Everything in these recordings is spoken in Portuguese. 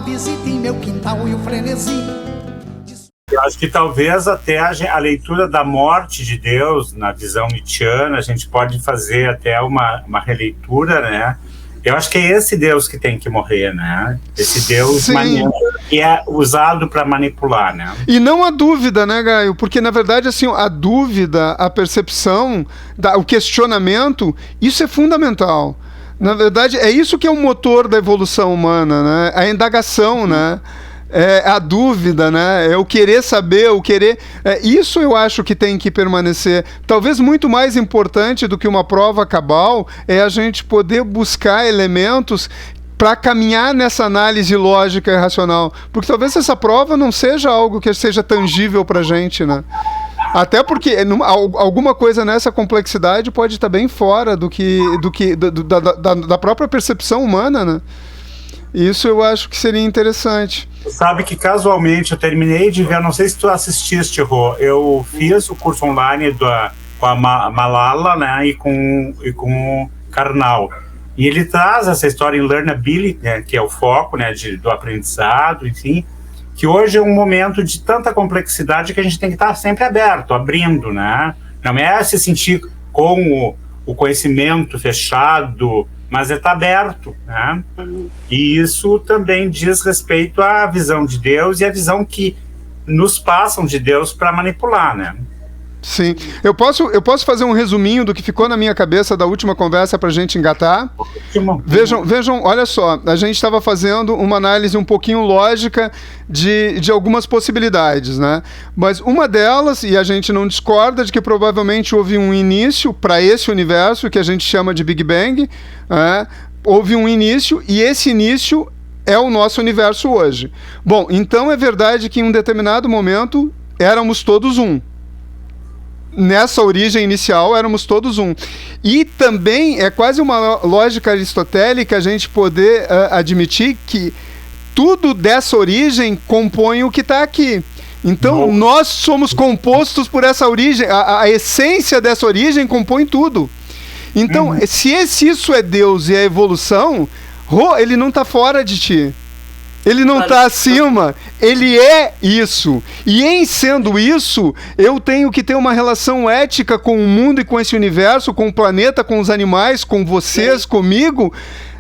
visita em meu quintal e o frenesi. Eu acho que talvez até a leitura da morte de Deus, na visão nietzschiana, a gente pode fazer até uma releitura, né? Eu acho que é esse Deus que tem que morrer, né? Esse Deus que é usado para manipular, né? E não há dúvida, né, Gaio? Porque, na verdade, assim, a dúvida, a percepção, o questionamento, isso é fundamental. Na verdade, é isso que é o motor da evolução humana, né? A indagação, né? É a dúvida, né? É o querer saber, o querer... isso eu acho que tem que permanecer. Talvez muito mais importante do que uma prova cabal é a gente poder buscar elementos para caminhar nessa análise lógica e racional. Porque talvez essa prova não seja algo que seja tangível para a gente, né? Até porque alguma coisa nessa complexidade pode estar bem fora da própria percepção humana, né? Isso eu acho que seria interessante. Sabe que casualmente eu terminei de ver, não sei se tu assististe, Rô, eu fiz o curso online com a Malala, né, e com o Karnal. E ele traz essa história em learnability, né, que é o foco, né, do aprendizado, enfim, que hoje é um momento de tanta complexidade que a gente tem que estar sempre aberto, abrindo, né? Não é se sentir com o conhecimento fechado, mas está aberto, né? E isso também diz respeito à visão de Deus e à visão que nos passam de Deus para manipular, né? Sim. Eu posso fazer um resuminho do que ficou na minha cabeça da última conversa para a gente engatar? Ótimo. Vejam, olha só, a gente estava fazendo uma análise um pouquinho lógica de algumas possibilidades, né? Mas uma delas, e a gente não discorda, de que provavelmente houve um início para esse universo que a gente chama de Big Bang, né? Houve um início e esse início é o nosso universo hoje. Bom, então é verdade que em um determinado momento éramos todos um. Nessa origem inicial éramos todos um. E também é quase uma lógica aristotélica a gente poder admitir que tudo dessa origem compõe o que está aqui. Então nós somos compostos por essa origem, a essência dessa origem compõe tudo. Então, se isso é Deus e a evolução, ele não está fora de ti. Ele não está acima, ele é isso. E em sendo isso, eu tenho que ter uma relação ética com o mundo e com esse universo, com o planeta, com os animais, com vocês, comigo,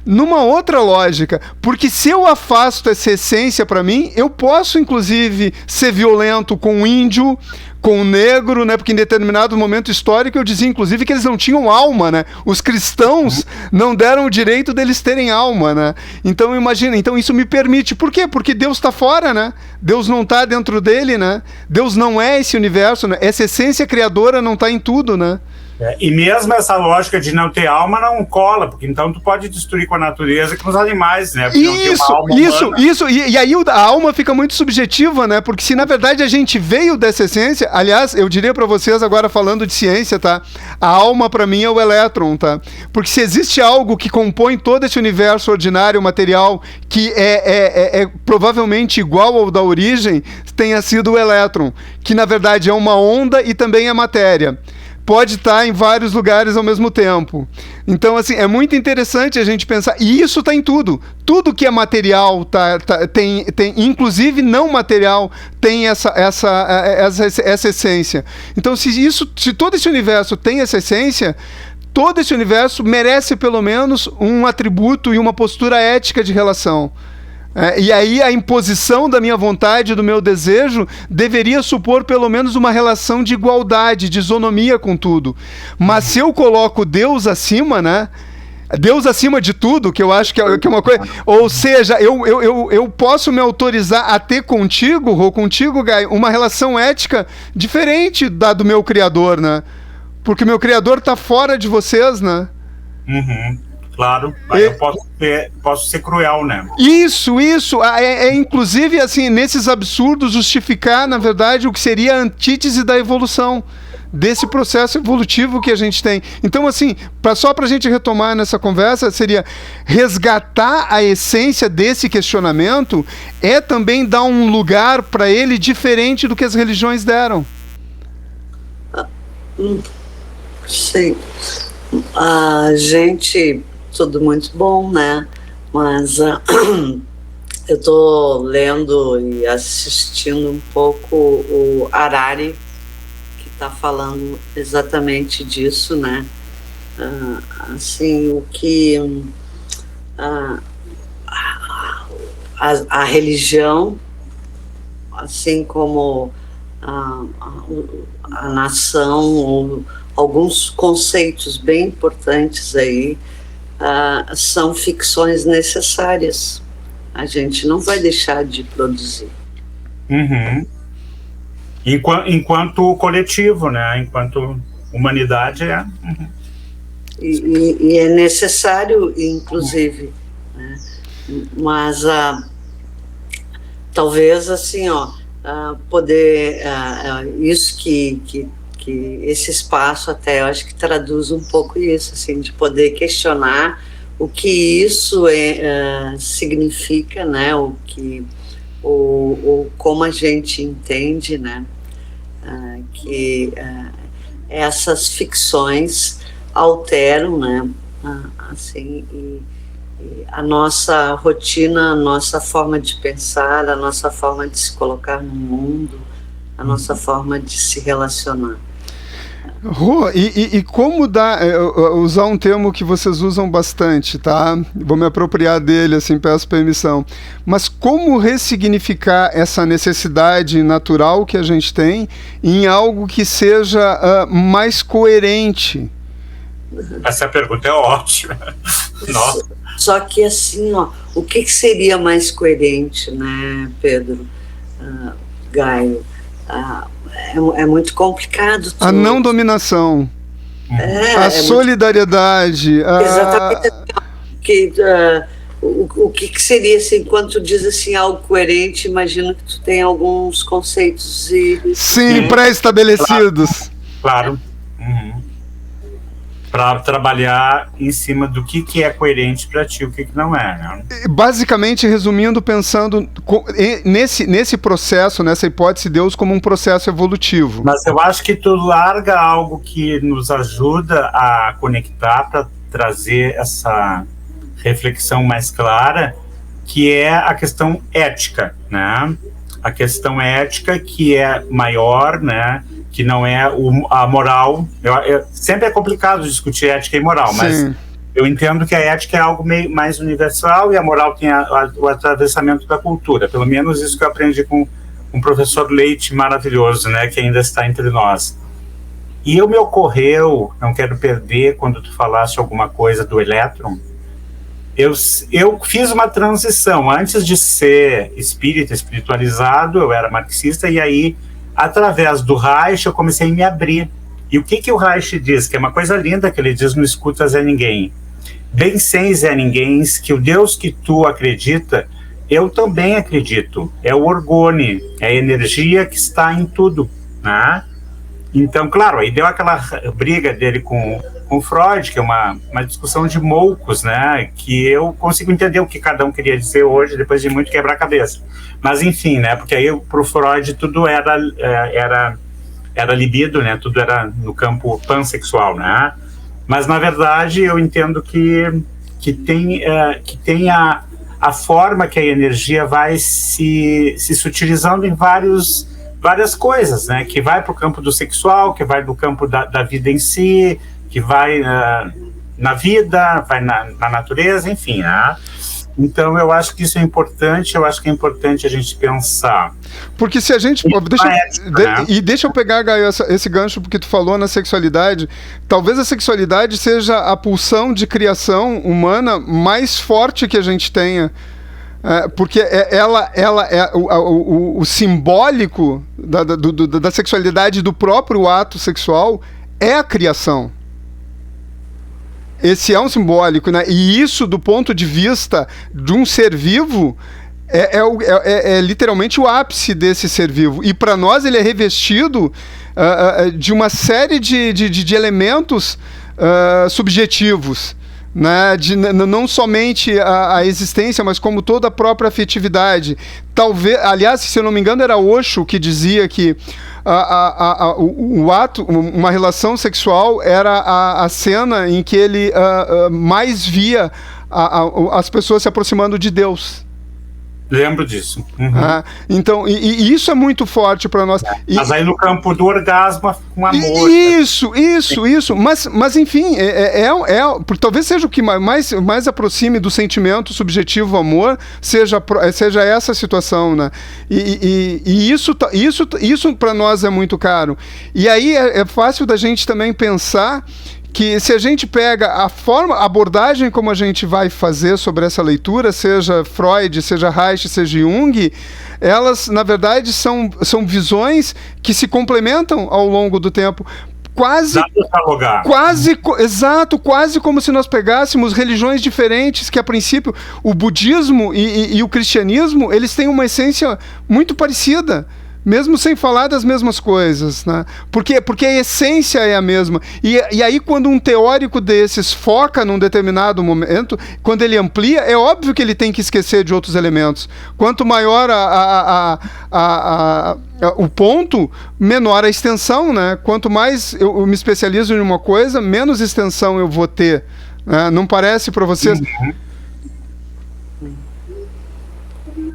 numa outra lógica. Porque se eu afasto essa essência para mim, eu posso, inclusive, ser violento com o índio, com o negro, né? Porque em determinado momento histórico eu dizia, inclusive, que eles não tinham alma, né? Os cristãos não deram o direito deles terem alma, né? Então, imagina, isso me permite. Por quê? Porque Deus está fora, né? Deus não está dentro dele, né? Deus não é esse universo, né? Essa essência criadora não está em tudo, né? E mesmo essa lógica de não ter alma não cola, porque então tu pode destruir com a natureza e com os animais, né? Isso. E aí a alma fica muito subjetiva, né? Porque se na verdade a gente veio dessa essência, aliás, eu diria para vocês agora falando de ciência, tá? A alma para mim é o elétron, tá? Porque se existe algo que compõe todo esse universo ordinário, material, que é provavelmente igual ao da origem, tenha sido o elétron, que na verdade é uma onda e também é matéria. Pode estar em vários lugares ao mesmo tempo. Então, assim, é muito interessante a gente pensar. E isso está em tudo. Tudo que é material tem, inclusive não material, tem essa essência. Então, se todo esse universo tem essa essência, todo esse universo merece pelo menos um atributo e uma postura ética de relação. E aí a imposição da minha vontade, do meu desejo, deveria supor pelo menos uma relação de igualdade, de isonomia com tudo. Mas se eu coloco Deus acima, né? Deus acima de tudo, que eu acho que é uma coisa... Ou seja, eu posso me autorizar a ter contigo, Gai, uma relação ética diferente da do meu Criador, né? Porque o meu Criador está fora de vocês, né? Claro, mas eu posso ser cruel, né? Isso. Inclusive, assim, nesses absurdos, justificar, na verdade, o que seria a antítese da evolução, desse processo evolutivo que a gente tem. Então, assim, só para a gente retomar nessa conversa, seria resgatar a essência desse questionamento é também dar um lugar para ele diferente do que as religiões deram. Sim. A gente... Tudo muito bom, né? Mas Eu estou lendo e assistindo um pouco o Harari, que está falando exatamente disso, né? Assim, o que a religião, assim como a nação, alguns conceitos bem importantes aí, são ficções necessárias. A gente não vai deixar de produzir. Uhum. Enquanto coletivo, né? Enquanto humanidade é. Uhum. E é necessário, inclusive, né? Mas talvez assim, poder isso que esse espaço até eu acho que traduz um pouco isso, assim, de poder questionar o que isso significa, né? Como a gente entende, né? Que essas ficções alteram, né? Assim, e a nossa rotina, a nossa forma de pensar, a nossa forma de se colocar no mundo, a nossa forma de se relacionar. Rô, e como usar um termo que vocês usam bastante, tá? Vou me apropriar dele, assim, peço permissão. Mas como ressignificar essa necessidade natural que a gente tem em algo que seja mais coerente? Essa pergunta é ótima. Nossa. Só que assim, o que seria mais coerente, né, Pedro, Gaio? É muito complicado. Tudo. A não dominação, a solidariedade. Exatamente. O que seria, assim, quando tu diz assim, algo coerente, imagino que tu tem alguns conceitos Sim, pré-estabelecidos. Claro. Uhum. Para trabalhar em cima do que é coerente para ti, o que não é, né? Basicamente, resumindo, pensando nesse processo, nessa hipótese de Deus como um processo evolutivo. Mas eu acho que tu larga algo que nos ajuda a conectar para trazer essa reflexão mais clara, que é a questão ética, né? A questão ética que é maior, né? Que não é a moral. Sempre é complicado discutir ética e moral, mas eu entendo que a ética é algo mais universal e a moral tem o atravessamento da cultura. Pelo menos isso que eu aprendi com um professor Leite maravilhoso, né, que ainda está entre nós. E me ocorreu, não quero perder, quando tu falaste alguma coisa do elétron, eu fiz uma transição. Antes de ser espiritualizado, eu era marxista, e aí através do Reich, eu comecei a me abrir. E o que o Reich diz? Que é uma coisa linda que ele diz no Escuta Zé Ninguém. Bem sem Zé Ninguém, que o Deus que tu acredita, eu também acredito. É o orgone, é a energia que está em tudo, né? Então, claro, aí deu aquela briga dele com Freud, que é uma discussão de moucos, né? Que eu consigo entender o que cada um queria dizer hoje, depois de muito quebrar a cabeça. Mas, enfim, né? Porque aí, pro Freud, tudo era libido, né? Tudo era no campo pansexual, né? Mas, na verdade, eu entendo que tem a forma que a energia vai se sutilizando em várias coisas, né? Que vai para o campo do sexual, que vai do campo da vida em si, que vai na vida, vai na natureza, enfim, né? Então eu acho que isso é importante, eu acho que é importante a gente pensar. Porque se a gente... Deixa eu pegar, Gaio, esse gancho porque tu falou na sexualidade. Talvez a sexualidade seja a pulsão de criação humana mais forte que a gente tenha. Porque ela é o simbólico da sexualidade, do próprio ato sexual, é a criação. Esse é um simbólico, né? E isso, do ponto de vista de um ser vivo, é literalmente o ápice desse ser vivo. E para nós ele é revestido de uma série de elementos subjetivos. Né, não somente a existência, mas como toda a própria afetividade. Talvez, aliás, se eu não me engano, era Osho que dizia que o ato, uma relação sexual era a cena em que ele mais via as pessoas se aproximando de Deus. Lembro disso. Então, e isso é muito forte para nós. Mas aí no campo do orgasmo, com amor. Isso. Mas enfim, talvez seja o que mais aproxime do sentimento subjetivo amor, seja essa situação, né? E isso para nós é muito caro. E aí é fácil da gente também pensar que se a gente pega a abordagem como a gente vai fazer sobre essa leitura, seja Freud, seja Reich, seja Jung, elas, na verdade, são visões que se complementam ao longo do tempo. Quase como se nós pegássemos religiões diferentes que, a princípio, o budismo e o cristianismo, eles têm uma essência muito parecida, mesmo sem falar das mesmas coisas, né? Porque a essência é a mesma. E aí, quando um teórico desses foca num determinado momento, quando ele amplia, é óbvio que ele tem que esquecer de outros elementos. Quanto maior o ponto, menor a extensão, né? Quanto mais eu me especializo em uma coisa, menos extensão eu vou ter, né? Não parece para vocês?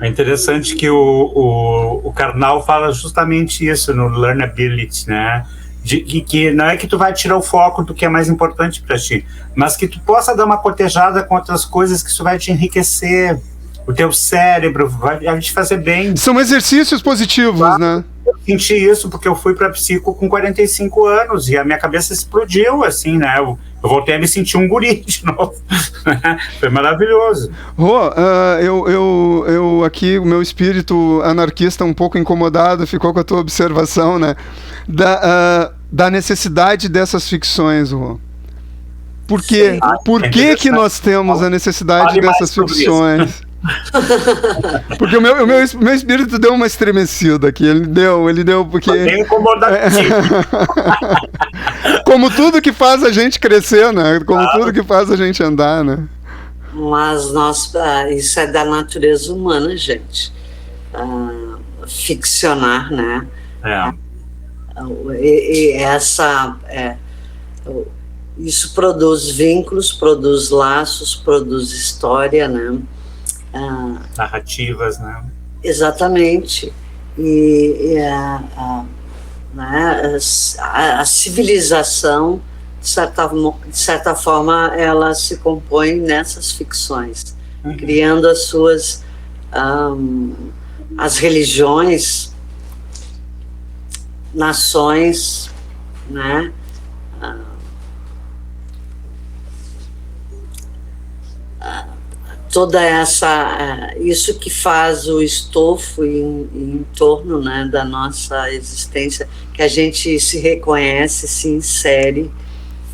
É interessante que o Karnal fala justamente isso no Learnability, né? Que não é que tu vai tirar o foco do que é mais importante para ti, mas que tu possa dar uma cotejada com outras coisas, que isso vai te enriquecer, o teu cérebro vai te fazer bem. São exercícios positivos, né? Eu senti isso porque eu fui para psico com 45 anos e a minha cabeça explodiu, assim, né? Eu voltei a me sentir um guri de novo. Foi maravilhoso. Eu aqui, o meu espírito anarquista um pouco incomodado ficou com a tua observação, né? Da necessidade dessas ficções, Rô. Por quê? Por que nós temos a necessidade dessas ficções? Porque o meu espírito deu uma estremecida aqui. Ele deu porque... Bem incomodativo. Como tudo que faz a gente crescer, né? Como tudo que faz a gente andar, né? Mas isso é da natureza humana, gente. Ficcionar, né? Isso produz vínculos, produz laços, produz história, né? Narrativas, né? Exatamente. A civilização, de certa forma, ela se compõe nessas ficções, criando as suas as religiões, nações, né? Toda isso que faz o estofo em torno, né, da nossa existência, que a gente se reconhece, se insere,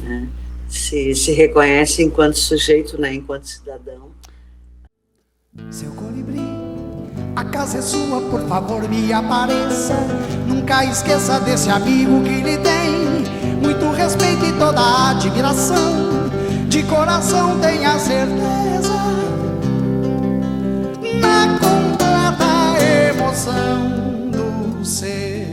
né, se reconhece enquanto sujeito, né, enquanto cidadão. Seu colibri, a casa é sua, por favor me apareça. Nunca esqueça desse amigo que lhe tem muito respeito e toda a admiração. De coração tenha certeza, na completa emoção do ser.